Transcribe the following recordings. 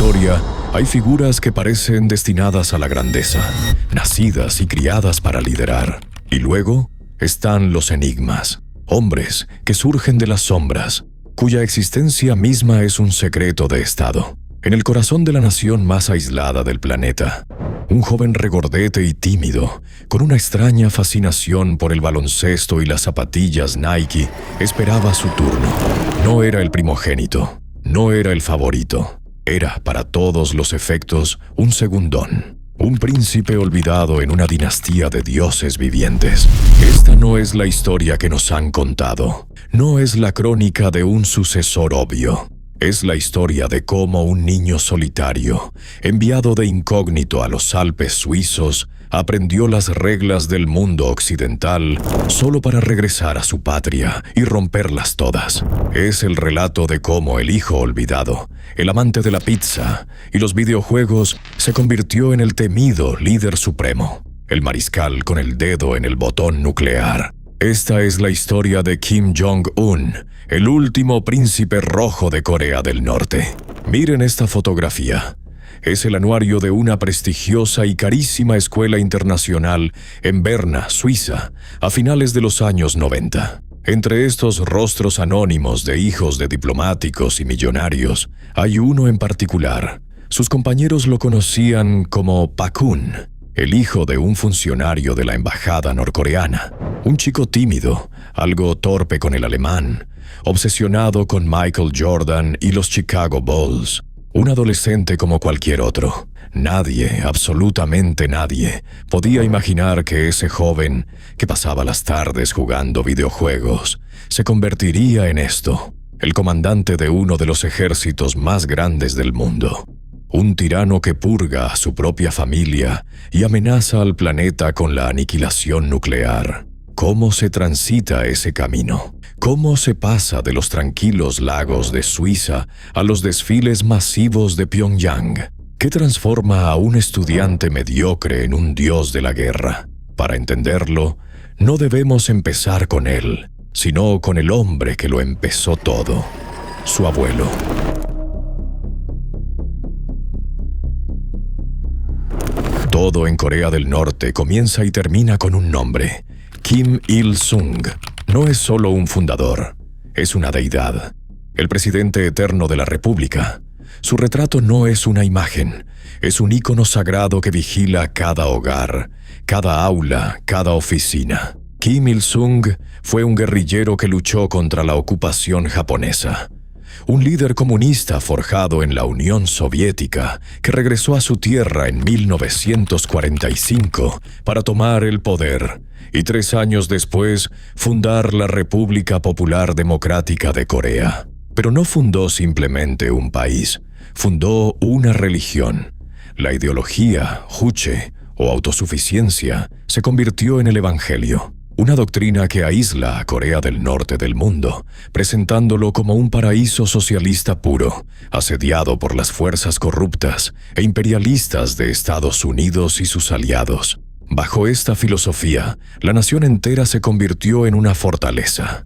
historia hay figuras que parecen destinadas a la grandeza, nacidas y criadas para liderar. Y luego están los enigmas, hombres que surgen de las sombras, cuya existencia misma es un secreto de Estado. En el corazón de la nación más aislada del planeta, un joven regordete y tímido, con una extraña fascinación por el baloncesto y las zapatillas Nike, esperaba su turno. No era el primogénito, no era el favorito, era, para todos los efectos, un segundón. Un príncipe olvidado en una dinastía de dioses vivientes. Esta no es la historia que nos han contado. No es la crónica de un sucesor obvio. Es la historia de cómo un niño solitario, enviado de incógnito a los Alpes suizos, aprendió las reglas del mundo occidental solo para regresar a su patria y romperlas todas. Es el relato de cómo el hijo olvidado, el amante de la pizza y los videojuegos, se convirtió en el temido líder supremo, el mariscal con el dedo en el botón nuclear. Esta es la historia de Kim Jong-un, el último príncipe rojo de Corea del Norte. Miren esta fotografía. Es el anuario de una prestigiosa y carísima escuela internacional en Berna, Suiza, a finales de los años 90. Entre estos rostros anónimos de hijos de diplomáticos y millonarios, hay uno en particular. Sus compañeros lo conocían como Pakun, el hijo de un funcionario de la embajada norcoreana. Un chico tímido, algo torpe con el alemán, obsesionado con Michael Jordan y los Chicago Bulls. Un adolescente como cualquier otro. Nadie, absolutamente nadie, podía imaginar que ese joven, que pasaba las tardes jugando videojuegos, se convertiría en esto, el comandante de uno de los ejércitos más grandes del mundo. Un tirano que purga a su propia familia y amenaza al planeta con la aniquilación nuclear. ¿Cómo se transita ese camino? ¿Cómo se pasa de los tranquilos lagos de Suiza a los desfiles masivos de Pyongyang? ¿Qué transforma a un estudiante mediocre en un dios de la guerra? Para entenderlo, no debemos empezar con él, sino con el hombre que lo empezó todo, su abuelo. Todo en Corea del Norte comienza y termina con un nombre: Kim Il-sung. No es solo un fundador, es una deidad, el presidente eterno de la República. Su retrato no es una imagen, es un ícono sagrado que vigila cada hogar, cada aula, cada oficina. Kim Il-sung fue un guerrillero que luchó contra la ocupación japonesa. Un líder comunista forjado en la Unión Soviética que regresó a su tierra en 1945 para tomar el poder y 3 años después fundar la República Popular Democrática de Corea. Pero no fundó simplemente un país, fundó una religión. La ideología, juche o autosuficiencia se convirtió en el Evangelio. Una doctrina que aísla a Corea del Norte del mundo, presentándolo como un paraíso socialista puro, asediado por las fuerzas corruptas e imperialistas de Estados Unidos y sus aliados. Bajo esta filosofía, la nación entera se convirtió en una fortaleza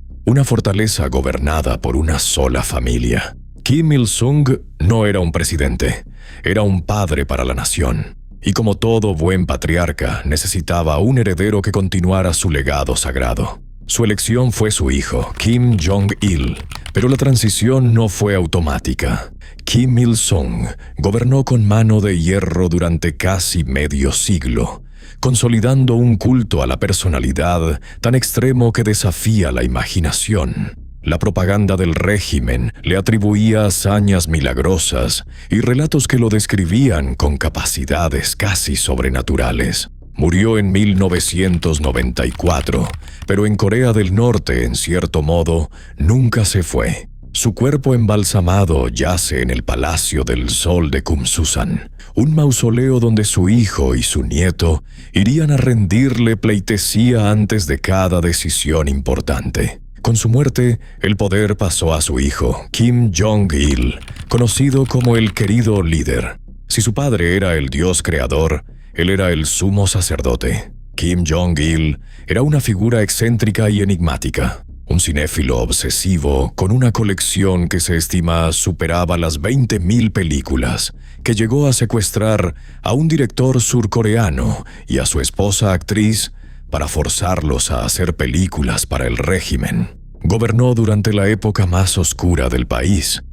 gobernada por una sola familia. Kim Il-sung no era un presidente, era un padre para la nación. Y como todo buen patriarca, necesitaba un heredero que continuara su legado sagrado. Su elección fue su hijo, Kim Jong-il, pero la transición no fue automática. Kim Il-sung gobernó con mano de hierro durante casi medio siglo, consolidando un culto a la personalidad tan extremo que desafía la imaginación. La propaganda del régimen le atribuía hazañas milagrosas y relatos que lo describían con capacidades casi sobrenaturales. Murió en 1994, pero en Corea del Norte, en cierto modo, nunca se fue. Su cuerpo embalsamado yace en el Palacio del Sol de Kumsusan, un mausoleo donde su hijo y su nieto irían a rendirle pleitesía antes de cada decisión importante. Con su muerte, el poder pasó a su hijo, Kim Jong-il, conocido como el querido líder. Si su padre era el dios creador, él era el sumo sacerdote. Kim Jong-il era una figura excéntrica y enigmática. un cinéfilo obsesivo con una colección que se estima superaba las 20.000 películas, que llegó a secuestrar a un director surcoreano y a su esposa actriz para forzarlos a hacer películas para el régimen. Gobernó durante la época más oscura del país,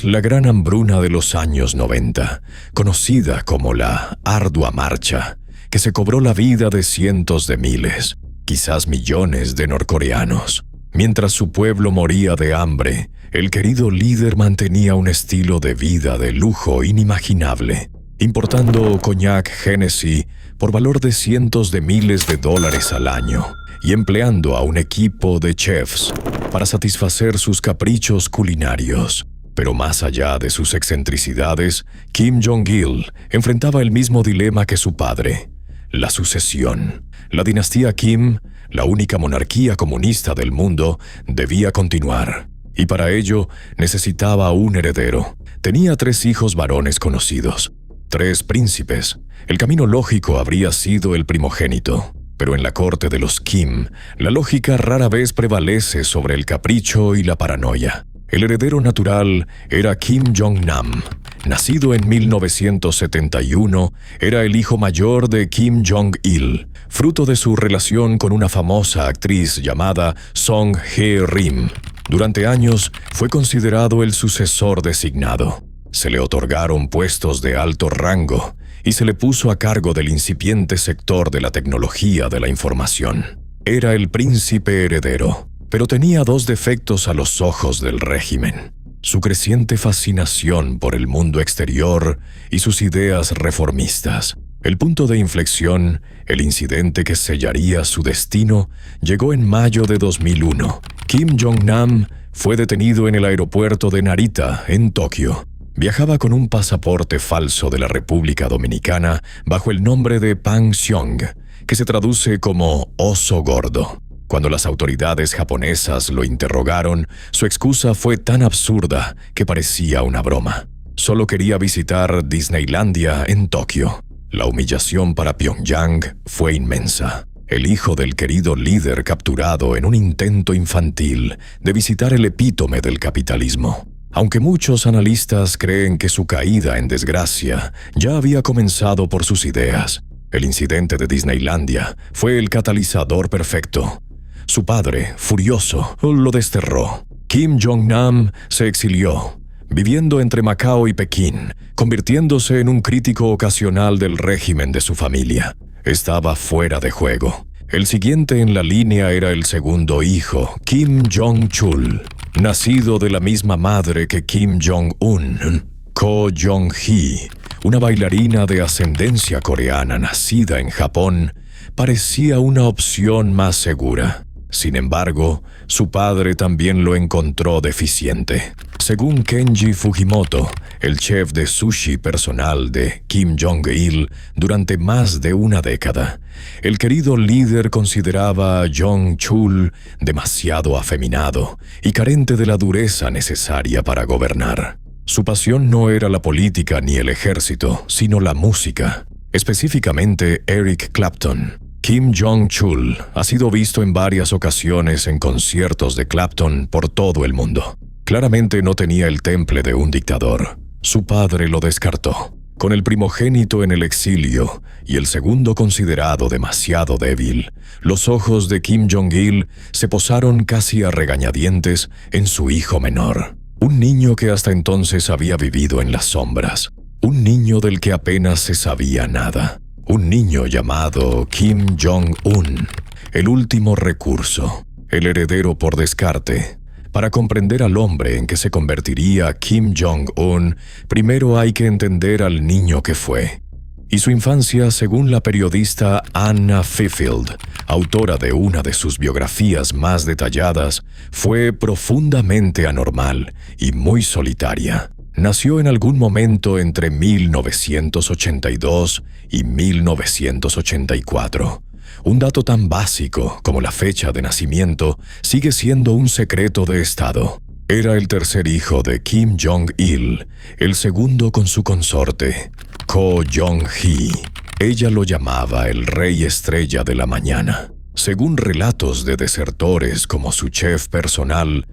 la gran hambruna de los años 90, conocida como la Ardua Marcha, que se cobró la vida de cientos de miles, quizás millones de norcoreanos. Mientras su pueblo moría de hambre, el querido líder mantenía un estilo de vida de lujo inimaginable, importando coñac Hennessy por valor de cientos de miles de dólares al año y empleando a un equipo de chefs para satisfacer sus caprichos culinarios. Pero más allá de sus excentricidades, Kim Jong-il enfrentaba el mismo dilema que su padre: la sucesión. La dinastía Kim, la única monarquía comunista del mundo, debía continuar, y para ello necesitaba un heredero. Tenía 3 hijos varones conocidos, 3 príncipes. El camino lógico habría sido el primogénito, pero en la corte de los Kim, la lógica rara vez prevalece sobre el capricho y la paranoia. El heredero natural era Kim Jong-nam. Nacido en 1971, era el hijo mayor de Kim Jong-il, fruto de su relación con una famosa actriz llamada Song Hye-rim. Durante años fue considerado el sucesor designado. Se le otorgaron puestos de alto rango y se le puso a cargo del incipiente sector de la tecnología de la información. Era el príncipe heredero, pero tenía 2 defectos a los ojos del régimen: su creciente fascinación por el mundo exterior y sus ideas reformistas. El punto de inflexión, el incidente que sellaría su destino, llegó en mayo de 2001. Kim Jong-nam fue detenido en el aeropuerto de Narita, en Tokio. Viajaba con un pasaporte falso de la República Dominicana bajo el nombre de Pang Xiong, que se traduce como oso gordo. Cuando las autoridades japonesas lo interrogaron, su excusa fue tan absurda que parecía una broma. Solo quería visitar Disneylandia en Tokio. La humillación para Pyongyang fue inmensa. El hijo del querido líder capturado en un intento infantil de visitar el epítome del capitalismo. Aunque muchos analistas creen que su caída en desgracia ya había comenzado por sus ideas, el incidente de Disneylandia fue el catalizador perfecto. Su padre, furioso, lo desterró. Kim Jong-nam se exilió, viviendo entre Macao y Pekín, convirtiéndose en un crítico ocasional del régimen de su familia. Estaba fuera de juego. El siguiente en la línea era el segundo hijo, Kim Jong-chul, nacido de la misma madre que Kim Jong-un, Ko Jong-hee, una bailarina de ascendencia coreana nacida en Japón. Parecía una opción más segura. Sin embargo, su padre también lo encontró deficiente. Según Kenji Fujimoto, el chef de sushi personal de Kim Jong-il durante más de una década, el querido líder consideraba a Jong-chul demasiado afeminado y carente de la dureza necesaria para gobernar. Su pasión no era la política ni el ejército, sino la música, específicamente Eric Clapton. Kim Jong-chul ha sido visto en varias ocasiones en conciertos de Clapton por todo el mundo. Claramente no tenía el temple de un dictador. Su padre lo descartó. Con el primogénito en el exilio y el segundo considerado demasiado débil, los ojos de Kim Jong-il se posaron casi a regañadientes en su hijo menor. Un niño que hasta entonces había vivido en las sombras. Un niño del que apenas se sabía nada. Un niño llamado Kim Jong-un, el último recurso, el heredero por descarte. Para comprender al hombre en que se convertiría Kim Jong-un, primero hay que entender al niño que fue. Y su infancia, según la periodista Anna Fifield, autora de una de sus biografías más detalladas, fue profundamente anormal y muy solitaria. Nació en algún momento entre 1982 y 1984. Un dato tan básico como la fecha de nacimiento sigue siendo un secreto de Estado. Era el tercer hijo de Kim Jong-il, el segundo con su consorte, Ko Jong-hee. Ella lo llamaba el rey estrella de la mañana. Según relatos de desertores como su chef personal,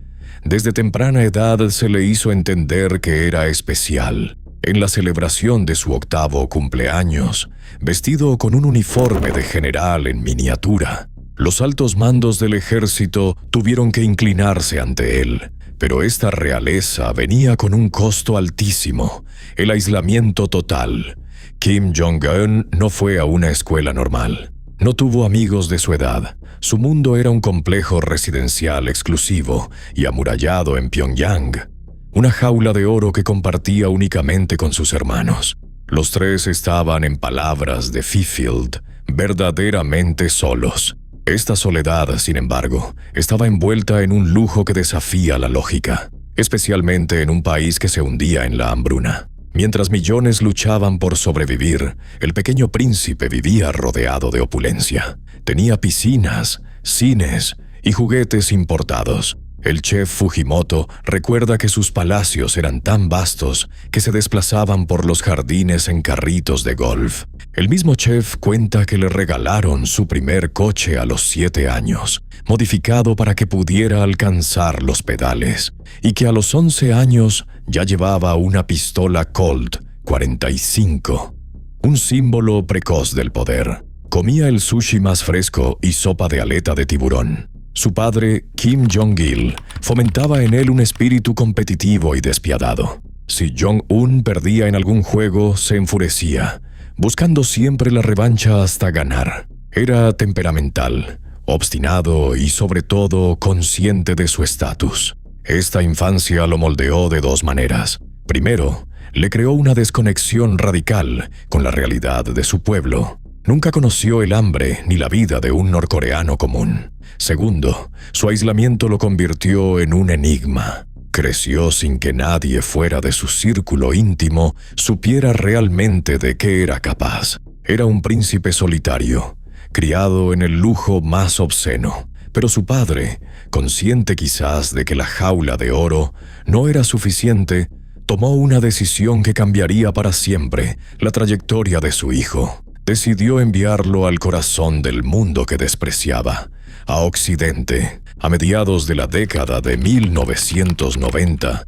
desde temprana edad se le hizo entender que era especial. En la celebración de su 8º cumpleaños, vestido con un uniforme de general en miniatura, los altos mandos del ejército tuvieron que inclinarse ante él. Pero esta realeza venía con un costo altísimo: el aislamiento total. Kim Jong-un no fue a una escuela normal. No tuvo amigos de su edad. Su mundo era un complejo residencial exclusivo y amurallado en Pyongyang. Una jaula de oro que compartía únicamente con sus hermanos. Los tres estaban, en palabras de Fifield, verdaderamente solos. Esta soledad, sin embargo, estaba envuelta en un lujo que desafía la lógica, especialmente en un país que se hundía en la hambruna. Mientras millones luchaban por sobrevivir, el pequeño príncipe vivía rodeado de opulencia. Tenía piscinas, cines y juguetes importados. El chef Fujimoto recuerda que sus palacios eran tan vastos que se desplazaban por los jardines en carritos de golf. El mismo chef cuenta que le regalaron su primer coche a los 7 años, modificado para que pudiera alcanzar los pedales, y que a los 11 años ya llevaba una pistola Colt 45, un símbolo precoz del poder. Comía el sushi más fresco y sopa de aleta de tiburón. Su padre, Kim Jong-il, fomentaba en él un espíritu competitivo y despiadado. Si Jong-un perdía en algún juego, se enfurecía, buscando siempre la revancha hasta ganar. Era temperamental, obstinado y sobre todo consciente de su estatus. Esta infancia lo moldeó de 2 maneras. Primero, le creó una desconexión radical con la realidad de su pueblo. Nunca conoció el hambre ni la vida de un norcoreano común. Segundo, su aislamiento lo convirtió en un enigma. Creció sin que nadie fuera de su círculo íntimo supiera realmente de qué era capaz. Era un príncipe solitario, criado en el lujo más obsceno. Pero su padre, consciente quizás de que la jaula de oro no era suficiente, tomó una decisión que cambiaría para siempre la trayectoria de su hijo. Decidió enviarlo al corazón del mundo que despreciaba, a Occidente. A mediados de la década de 1990,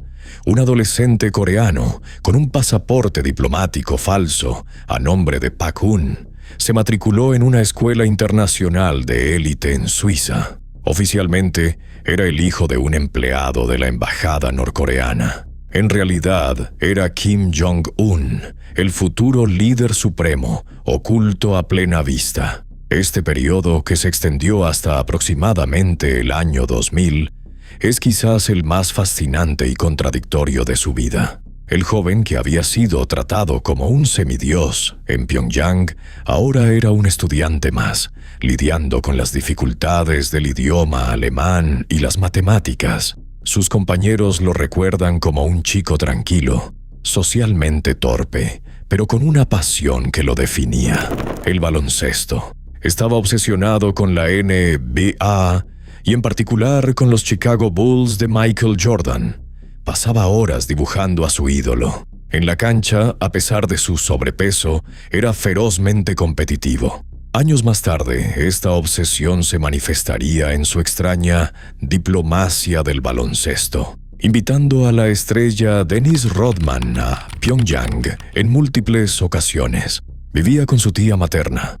un adolescente coreano con un pasaporte diplomático falso a nombre de Pak-hun se matriculó en una escuela internacional de élite en Suiza. Oficialmente, era el hijo de un empleado de la embajada norcoreana. En realidad, era Kim Jong-un, el futuro líder supremo, oculto a plena vista. Este periodo, que se extendió hasta aproximadamente el año 2000, es quizás el más fascinante y contradictorio de su vida. El joven, que había sido tratado como un semidios en Pyongyang, ahora era un estudiante más, lidiando con las dificultades del idioma alemán y las matemáticas. Sus compañeros lo recuerdan como un chico tranquilo, socialmente torpe, pero con una pasión que lo definía: el baloncesto. Estaba obsesionado con la NBA y en particular con los Chicago Bulls de Michael Jordan. Pasaba horas dibujando a su ídolo. En la cancha, a pesar de su sobrepeso, era ferozmente competitivo. Años más tarde, esta obsesión se manifestaría en su extraña diplomacia del baloncesto, invitando a la estrella Dennis Rodman a Pyongyang en múltiples ocasiones. Vivía con su tía materna,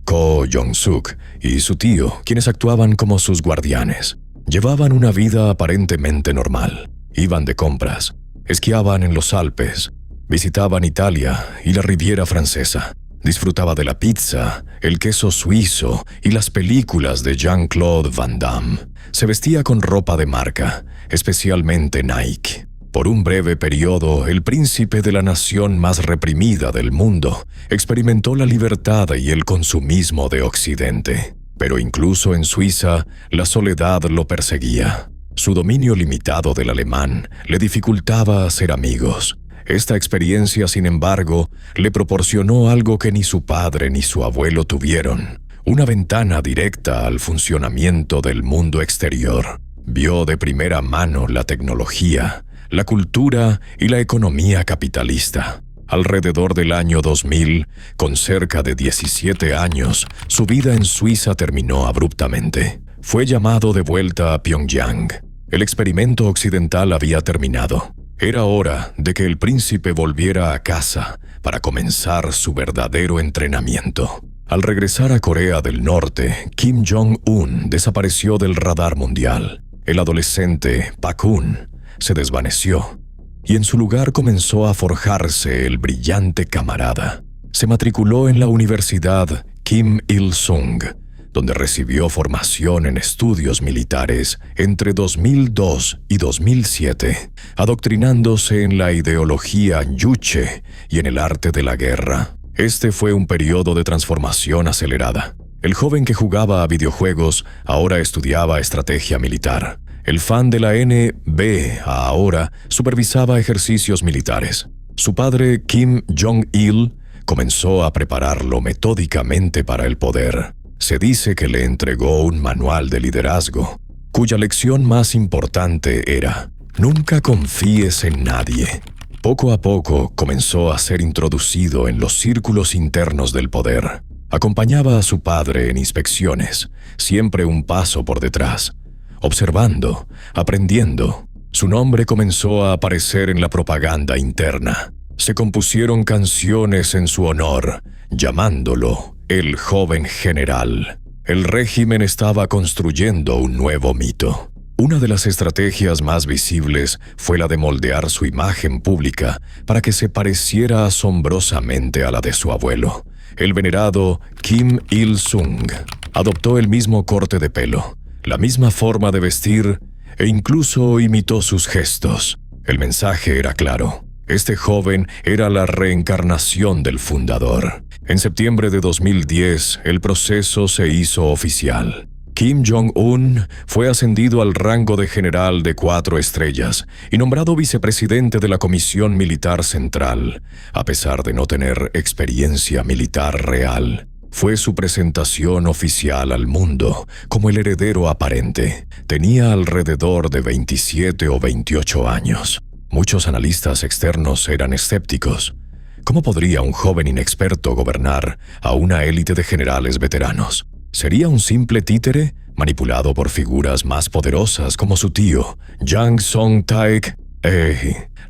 Ko Jong-suk, y su tío, quienes actuaban como sus guardianes. Llevaban una vida aparentemente normal. Iban de compras, esquiaban en los Alpes, visitaban Italia y la Riviera Francesa. Disfrutaba de la pizza, el queso suizo y las películas de Jean-Claude Van Damme. Se vestía con ropa de marca, especialmente Nike. Por un breve periodo, el príncipe de la nación más reprimida del mundo experimentó la libertad y el consumismo de Occidente. Pero incluso en Suiza, la soledad lo perseguía. Su dominio limitado del alemán le dificultaba hacer amigos. Esta experiencia, sin embargo, le proporcionó algo que ni su padre ni su abuelo tuvieron: una ventana directa al funcionamiento del mundo exterior. Vio de primera mano la tecnología, la cultura y la economía capitalista. Alrededor del año 2000, con cerca de 17 años, su vida en Suiza terminó abruptamente. Fue llamado de vuelta a Pyongyang. El experimento occidental había terminado. Era hora de que el príncipe volviera a casa para comenzar su verdadero entrenamiento. Al regresar a Corea del Norte, Kim Jong-un desapareció del radar mundial. El adolescente Park-un se desvaneció y en su lugar comenzó a forjarse el brillante camarada. Se matriculó en la Universidad Kim Il-sung, donde recibió formación en estudios militares entre 2002 y 2007, adoctrinándose en la ideología Juche y en el arte de la guerra. Este fue un periodo de transformación acelerada. El joven que jugaba a videojuegos ahora estudiaba estrategia militar. El fan de la NBA ahora supervisaba ejercicios militares. Su padre, Kim Jong-il, comenzó a prepararlo metódicamente para el poder. Se dice que le entregó un manual de liderazgo, cuya lección más importante era: nunca confíes en nadie. Poco a poco comenzó a ser introducido en los círculos internos del poder. Acompañaba a su padre en inspecciones, siempre un paso por detrás, observando, aprendiendo. Su nombre comenzó a aparecer en la propaganda interna. Se compusieron canciones en su honor, llamándolo el joven general. El régimen estaba construyendo un nuevo mito. Una de las estrategias más visibles fue la de moldear su imagen pública para que se pareciera asombrosamente a la de su abuelo. El venerado Kim Il-sung adoptó el mismo corte de pelo, la misma forma de vestir e incluso imitó sus gestos. El mensaje era claro. Este joven era la reencarnación del fundador. En septiembre de 2010, el proceso se hizo oficial. Kim Jong-un fue ascendido al rango de general de 4 estrellas y nombrado vicepresidente de la Comisión Militar Central, a pesar de no tener experiencia militar real. Fue su presentación oficial al mundo como el heredero aparente. Tenía alrededor de 27 o 28 años. Muchos analistas externos eran escépticos. ¿Cómo podría un joven inexperto gobernar a una élite de generales veteranos? ¿Sería un simple títere manipulado por figuras más poderosas como su tío, Jang Song-taek?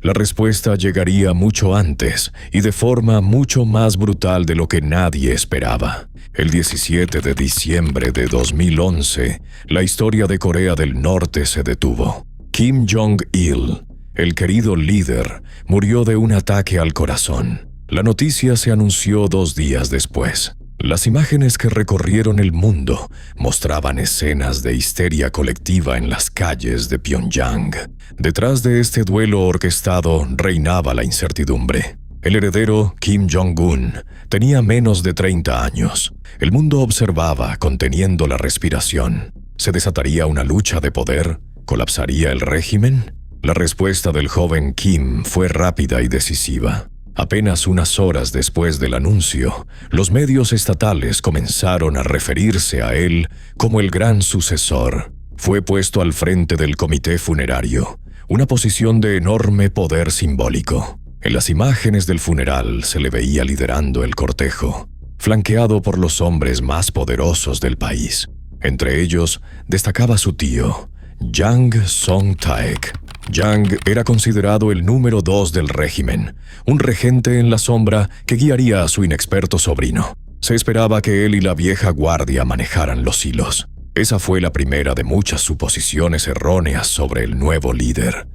La respuesta llegaría mucho antes y de forma mucho más brutal de lo que nadie esperaba. El 17 de diciembre de 2011, la historia de Corea del Norte se detuvo. Kim Jong-il, el querido líder, murió de un ataque al corazón. La noticia se anunció 2 días después. Las imágenes que recorrieron el mundo mostraban escenas de histeria colectiva en las calles de Pyongyang. Detrás de este duelo orquestado reinaba la incertidumbre. El heredero, Kim Jong-un, tenía menos de 30 años. El mundo observaba, conteniendo la respiración. ¿Se desataría una lucha de poder? ¿Colapsaría el régimen? La respuesta del joven Kim fue rápida y decisiva. Apenas unas horas después del anuncio, los medios estatales comenzaron a referirse a él como el gran sucesor. Fue puesto al frente del comité funerario, una posición de enorme poder simbólico. En las imágenes del funeral se le veía liderando el cortejo, flanqueado por los hombres más poderosos del país. Entre ellos destacaba su tío, Jang Song-taek. Jang era considerado el número 2 del régimen, un regente en la sombra que guiaría a su inexperto sobrino. Se esperaba que él y la vieja guardia manejaran los hilos. Esa fue la primera de muchas suposiciones erróneas sobre el nuevo líder.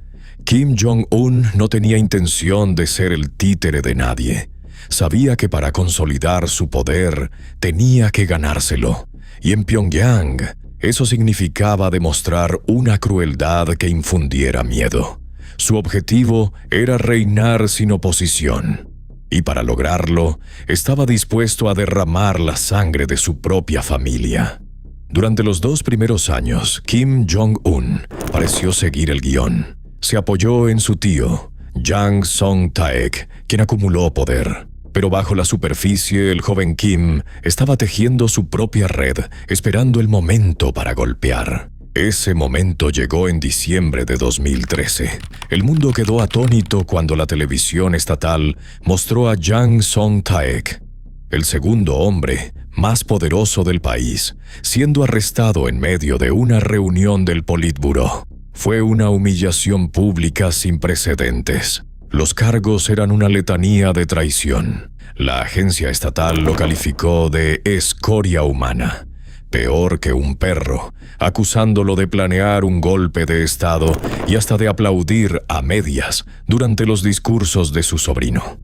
Kim Jong-un no tenía intención de ser el títere de nadie. Sabía que para consolidar su poder tenía que ganárselo, y en Pyongyang eso significaba demostrar una crueldad que infundiera miedo. Su objetivo era reinar sin oposición, y para lograrlo, estaba dispuesto a derramar la sangre de su propia familia. Durante los 2 primeros años, Kim Jong-un pareció seguir el guión. Se apoyó en su tío, Jang Song-taek, quien acumuló poder. Pero bajo la superficie, el joven Kim estaba tejiendo su propia red, esperando el momento para golpear. Ese momento llegó en diciembre de 2013. El mundo quedó atónito cuando la televisión estatal mostró a Jang Song-taek, el segundo hombre más poderoso del país, siendo arrestado en medio de una reunión del Politburó. Fue una humillación pública sin precedentes. Los cargos eran una letanía de traición. La agencia estatal lo calificó de escoria humana, peor que un perro, acusándolo de planear un golpe de Estado y hasta de aplaudir a medias durante los discursos de su sobrino.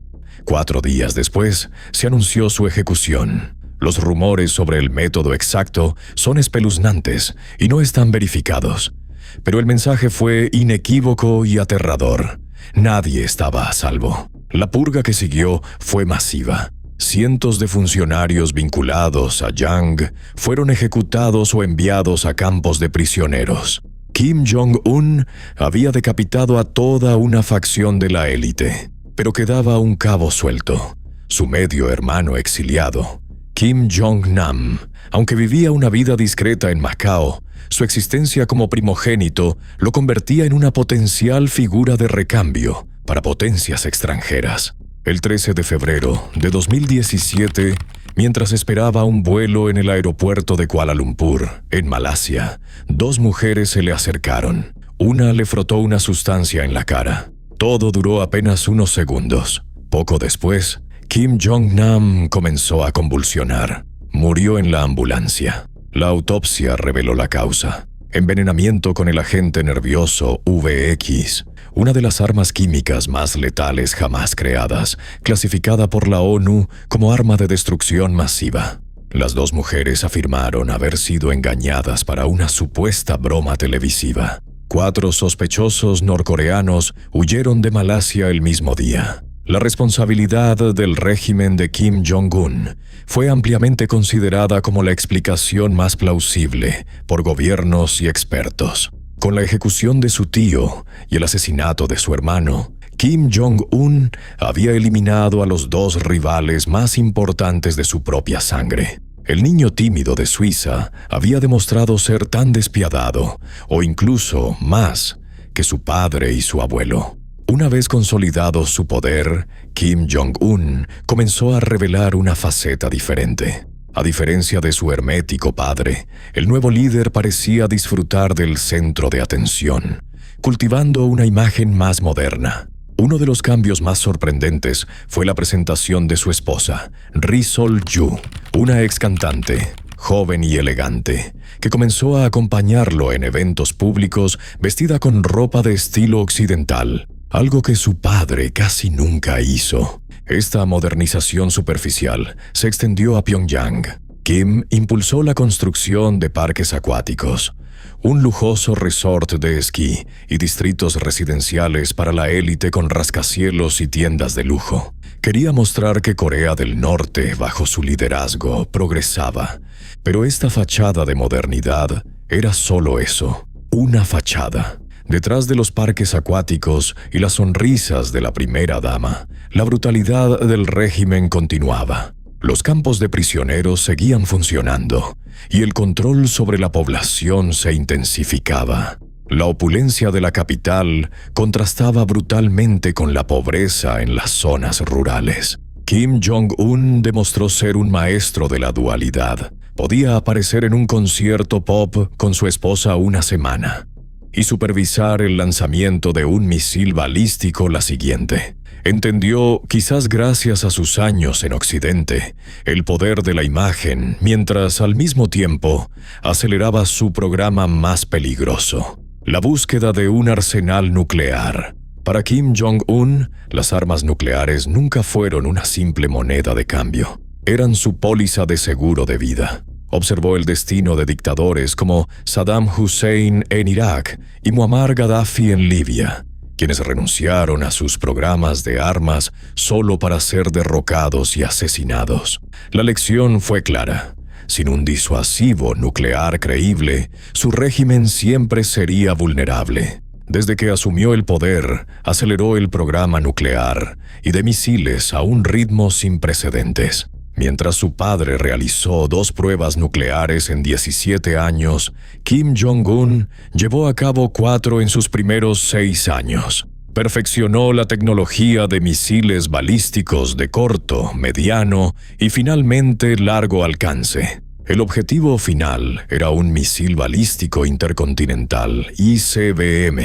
4 días después, se anunció su ejecución. Los rumores sobre el método exacto son espeluznantes y no están verificados. Pero el mensaje fue inequívoco y aterrador. Nadie estaba a salvo. La purga que siguió fue masiva. Cientos de funcionarios vinculados a Jang fueron ejecutados o enviados a campos de prisioneros. Kim Jong-un había decapitado a toda una facción de la élite, pero quedaba un cabo suelto: su medio hermano exiliado. Kim Jong-nam, aunque vivía una vida discreta en Macao, su existencia como primogénito lo convertía en una potencial figura de recambio para potencias extranjeras. El 13 de febrero de 2017, mientras esperaba un vuelo en el aeropuerto de Kuala Lumpur, en Malasia, 2 mujeres se le acercaron. Una le frotó una sustancia en la cara. Todo duró apenas unos segundos. Poco después, Kim Jong-nam comenzó a convulsionar. Murió en la ambulancia. La autopsia reveló la causa: envenenamiento con el agente nervioso VX, una de las armas químicas más letales jamás creadas, clasificada por la ONU como arma de destrucción masiva. Las 2 mujeres afirmaron haber sido engañadas para una supuesta broma televisiva. 4 sospechosos norcoreanos huyeron de Malasia el mismo día. La responsabilidad del régimen de Kim Jong-un fue ampliamente considerada como la explicación más plausible por gobiernos y expertos. Con la ejecución de su tío y el asesinato de su hermano, Kim Jong-un había eliminado a los 2 rivales más importantes de su propia sangre. El niño tímido de Suiza había demostrado ser tan despiadado, o incluso más, que su padre y su abuelo. Una vez consolidado su poder, Kim Jong-un comenzó a revelar una faceta diferente. A diferencia de su hermético padre, el nuevo líder parecía disfrutar del centro de atención, cultivando una imagen más moderna. Uno de los cambios más sorprendentes fue la presentación de su esposa, Ri Sol-ju, una ex cantante, joven y elegante, que comenzó a acompañarlo en eventos públicos vestida con ropa de estilo occidental, algo que su padre casi nunca hizo. Esta modernización superficial se extendió a Pyongyang. Kim impulsó la construcción de parques acuáticos, un lujoso resort de esquí y distritos residenciales para la élite con rascacielos y tiendas de lujo. Quería mostrar que Corea del Norte, bajo su liderazgo, progresaba. Pero esta fachada de modernidad era solo eso, una fachada. Detrás de los parques acuáticos y las sonrisas de la primera dama, la brutalidad del régimen continuaba. Los campos de prisioneros seguían funcionando y el control sobre la población se intensificaba. La opulencia de la capital contrastaba brutalmente con la pobreza en las zonas rurales. Kim Jong-un demostró ser un maestro de la dualidad. Podía aparecer en un concierto pop con su esposa una semana y supervisar el lanzamiento de un misil balístico la siguiente. Entendió, quizás gracias a sus años en Occidente, el poder de la imagen, mientras al mismo tiempo aceleraba su programa más peligroso: la búsqueda de un arsenal nuclear. Para Kim Jong-un, las armas nucleares nunca fueron una simple moneda de cambio. Eran su póliza de seguro de vida. Observó el destino de dictadores como Saddam Hussein en Irak y Muammar Gaddafi en Libia, quienes renunciaron a sus programas de armas solo para ser derrocados y asesinados. La lección fue clara: sin un disuasivo nuclear creíble, su régimen siempre sería vulnerable. Desde que asumió el poder, aceleró el programa nuclear y de misiles a un ritmo sin precedentes. Mientras su padre realizó 2 pruebas nucleares en 17 años, Kim Jong-un llevó a cabo 4 en sus primeros 6 años. Perfeccionó la tecnología de misiles balísticos de corto, mediano y finalmente largo alcance. El objetivo final era un misil balístico intercontinental, ICBM,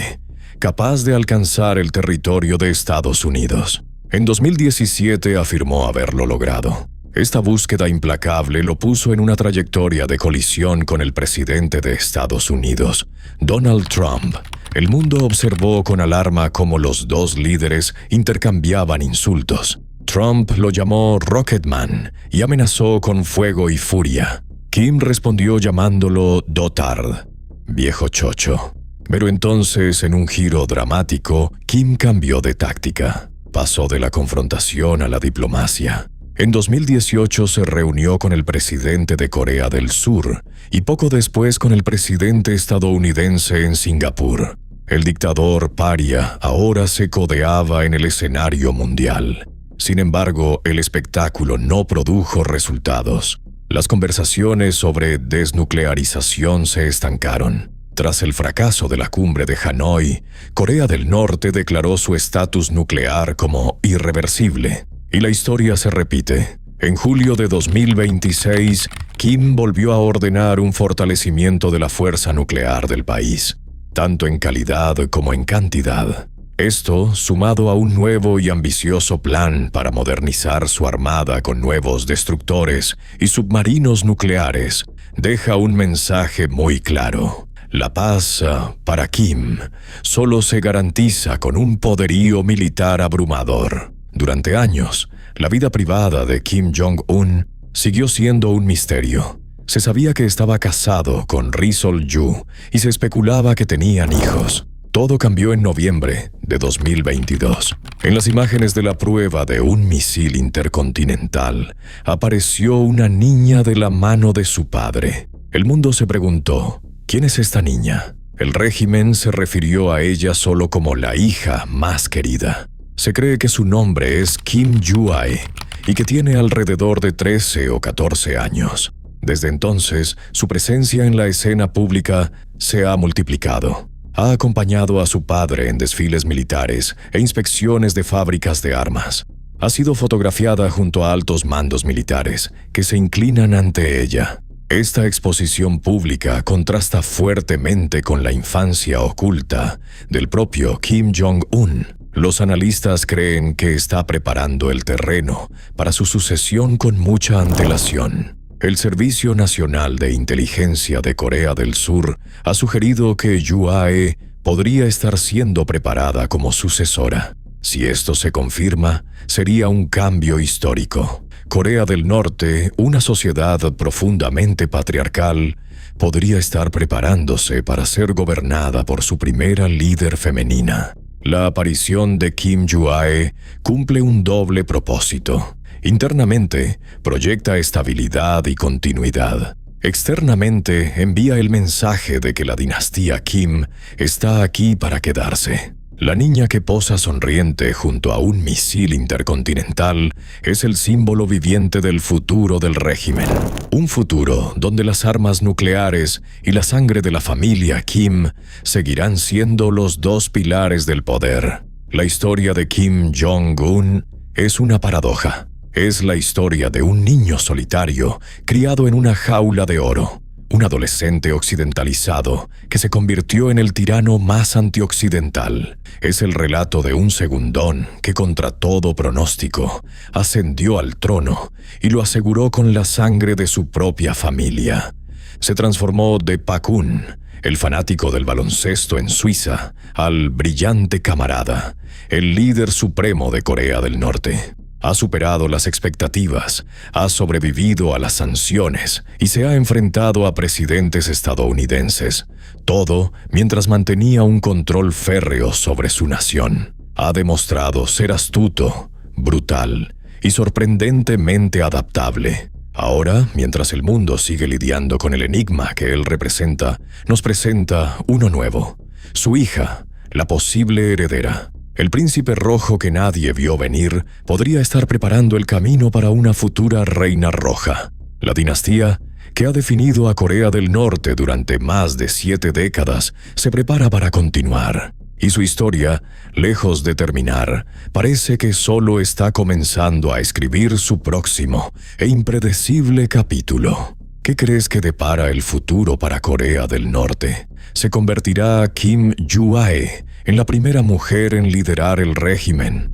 capaz de alcanzar el territorio de Estados Unidos. En 2017 afirmó haberlo logrado. Esta búsqueda implacable lo puso en una trayectoria de colisión con el presidente de Estados Unidos, Donald Trump. El mundo observó con alarma cómo los 2 líderes intercambiaban insultos. Trump lo llamó Rocketman y amenazó con fuego y furia. Kim respondió llamándolo dotard, viejo chocho. Pero entonces, en un giro dramático, Kim cambió de táctica. Pasó de la confrontación a la diplomacia. En 2018 se reunió con el presidente de Corea del Sur y poco después con el presidente estadounidense en Singapur. El dictador paria ahora se codeaba en el escenario mundial. Sin embargo, el espectáculo no produjo resultados. Las conversaciones sobre desnuclearización se estancaron. Tras el fracaso de la cumbre de Hanoi, Corea del Norte declaró su estatus nuclear como irreversible. Y la historia se repite. En julio de 2026, Kim volvió a ordenar un fortalecimiento de la fuerza nuclear del país, tanto en calidad como en cantidad. Esto, sumado a un nuevo y ambicioso plan para modernizar su armada con nuevos destructores y submarinos nucleares, deja un mensaje muy claro. La paz, para Kim, solo se garantiza con un poderío militar abrumador. Durante años, la vida privada de Kim Jong-un siguió siendo un misterio. Se sabía que estaba casado con Ri Sol-ju y se especulaba que tenían hijos. Todo cambió en noviembre de 2022. En las imágenes de la prueba de un misil intercontinental, apareció una niña de la mano de su padre. El mundo se preguntó, ¿quién es esta niña? El régimen se refirió a ella solo como la hija más querida. Se cree que su nombre es Kim Ju-ae y que tiene alrededor de 13 o 14 años. Desde entonces, su presencia en la escena pública se ha multiplicado. Ha acompañado a su padre en desfiles militares e inspecciones de fábricas de armas. Ha sido fotografiada junto a altos mandos militares que se inclinan ante ella. Esta exposición pública contrasta fuertemente con la infancia oculta del propio Kim Jong-un. Los analistas creen que está preparando el terreno para su sucesión con mucha antelación. El Servicio Nacional de Inteligencia de Corea del Sur ha sugerido que Ju-ae podría estar siendo preparada como sucesora. Si esto se confirma, sería un cambio histórico. Corea del Norte, una sociedad profundamente patriarcal, podría estar preparándose para ser gobernada por su primera líder femenina. La aparición de Kim Ju-ae cumple un doble propósito. Internamente, proyecta estabilidad y continuidad. Externamente, envía el mensaje de que la dinastía Kim está aquí para quedarse. La niña que posa sonriente junto a un misil intercontinental es el símbolo viviente del futuro del régimen. Un futuro donde las armas nucleares y la sangre de la familia Kim seguirán siendo los 2 pilares del poder. La historia de Kim Jong-un es una paradoja. Es la historia de un niño solitario criado en una jaula de oro. Un adolescente occidentalizado que se convirtió en el tirano más antioccidental. Es el relato de un segundón que contra todo pronóstico ascendió al trono y lo aseguró con la sangre de su propia familia. Se transformó de Pakun, el fanático del baloncesto en Suiza, al brillante camarada, el líder supremo de Corea del Norte. Ha superado las expectativas, ha sobrevivido a las sanciones y se ha enfrentado a presidentes estadounidenses. Todo mientras mantenía un control férreo sobre su nación. Ha demostrado ser astuto, brutal y sorprendentemente adaptable. Ahora, mientras el mundo sigue lidiando con el enigma que él representa, nos presenta uno nuevo. Su hija, la posible heredera. El príncipe rojo que nadie vio venir podría estar preparando el camino para una futura reina roja. La dinastía, que ha definido a Corea del Norte durante más de 7 décadas, se prepara para continuar. Y su historia, lejos de terminar, parece que solo está comenzando a escribir su próximo e impredecible capítulo. ¿Qué crees que depara el futuro para Corea del Norte? ¿Se convertirá Kim Ju-ae en la primera mujer en liderar el régimen?